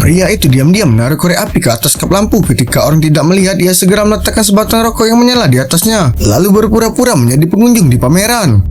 Pria itu diam-diam menaruh korek api ke atas kap lampu. Ketika orang tidak melihat, ia segera meletakkan sebatang rokok yang menyala di atasnya, lalu berpura-pura menjadi pengunjung di pameran.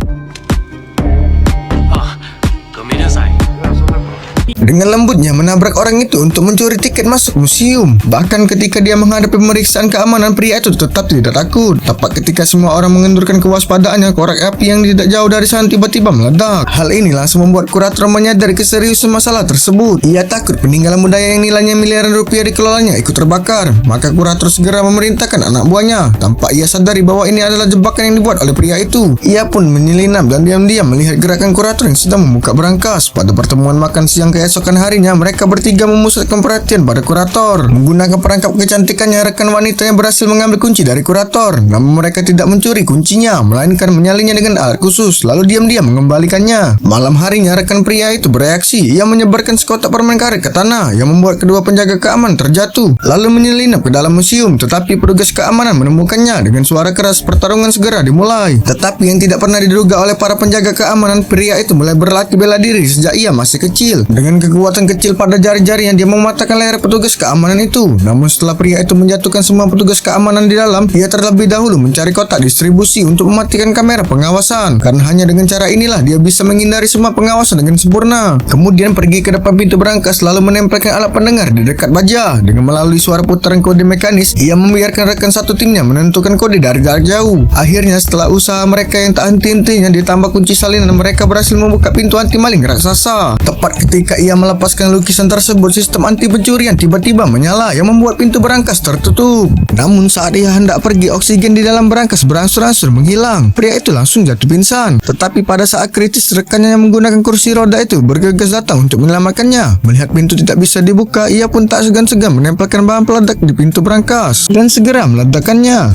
Dengan lembutnya menabrak orang itu untuk mencuri tiket masuk museum. Bahkan ketika dia menghadapi pemeriksaan keamanan, pria itu tetap tidak takut. Tepat ketika semua orang mengendurkan kewaspadaannya, korek api yang tidak jauh dari sana tiba-tiba meledak. Hal ini langsung membuat kurator menyadari keseriusan masalah tersebut. Ia takut peninggalan budaya yang nilainya miliaran rupiah dikelolanya ikut terbakar. Maka kurator segera memerintahkan anak buahnya. Tanpa ia sadari bahwa ini adalah jebakan yang dibuat oleh pria itu, ia pun menyelinap dan diam-diam melihat gerakan kurator yang sedang membuka berangkas. Pada pertemuan makan siang keesokan harinya, mereka bertiga memusatkan perhatian pada kurator. Menggunakan perangkap kecantikannya, rekan wanitanya berhasil mengambil kunci dari kurator. Namun mereka tidak mencuri kuncinya, melainkan menyalinya dengan alat khusus, lalu diam-diam mengembalikannya. Malam harinya, rekan pria itu bereaksi. Ia menyebarkan sekotak permen karet ke tanah yang membuat kedua penjaga keamanan terjatuh, lalu menyelinap ke dalam museum. Tetapi petugas keamanan menemukannya. Dengan suara keras, pertarungan segera dimulai. Tetapi yang tidak pernah diduga oleh para penjaga keamanan, pria itu mulai berlatih bela diri sejak ia masih kecil. Dengan kekuatan kecil pada jari-jarinya, dia mematahkan leher petugas keamanan itu. Namun setelah pria itu menjatuhkan semua petugas keamanan di dalam, ia terlebih dahulu mencari kotak distribusi untuk mematikan kamera pengawasan. Karena hanya dengan cara inilah dia bisa menghindari semua pengawasan dengan sempurna. Kemudian pergi ke depan pintu berangkas, lalu menempelkan alat pendengar di dekat baja. Dengan melalui suara putaran kode mekanis, ia membiarkan rekan satu timnya menentukan kode dari jarak jauh. Akhirnya setelah usaha mereka yang tak henti-hentinya ditambah kunci salinan, mereka berhasil membuka pintu anti maling raksasa. Tepat ketika ia melepaskan lukisan tersebut, sistem anti pencurian tiba-tiba menyala yang membuat pintu berangkas tertutup. Namun saat ia hendak pergi, oksigen di dalam berangkas berangsur-angsur menghilang. Pria itu langsung jatuh pingsan. Tetapi pada saat kritis, rekannya yang menggunakan kursi roda itu bergegas datang untuk menyelamatkannya. Melihat pintu tidak bisa dibuka, ia pun tak segan-segan menempelkan bahan peledak di pintu berangkas dan segera meledakkannya.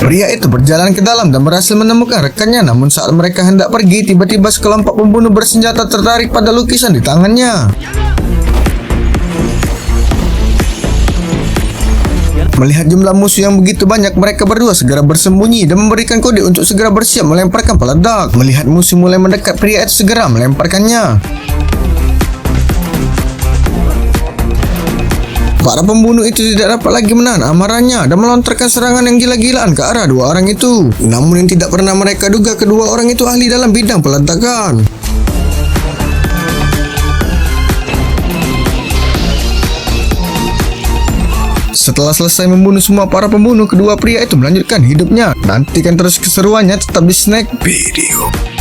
Pria itu berjalan ke dalam dan berhasil menemukan rekannya. Namun saat mereka hendak pergi, tiba-tiba sekelompok pembunuh bersenjata tertarik pada lukisan di tangannya. Melihat jumlah musuh yang begitu banyak, mereka berdua segera bersembunyi dan memberikan kode untuk segera bersiap melemparkan peledak. Melihat musuh mulai mendekat, pria itu segera melemparkannya. Para pembunuh itu tidak dapat lagi menahan amarahnya dan melontarkan serangan yang gila-gilaan ke arah dua orang itu. Namun yang tidak pernah mereka duga, kedua orang itu ahli dalam bidang peledakan. Setelah selesai membunuh semua para pembunuh, kedua pria itu melanjutkan hidupnya. Nantikan terus keseruannya tetap di Snack Video.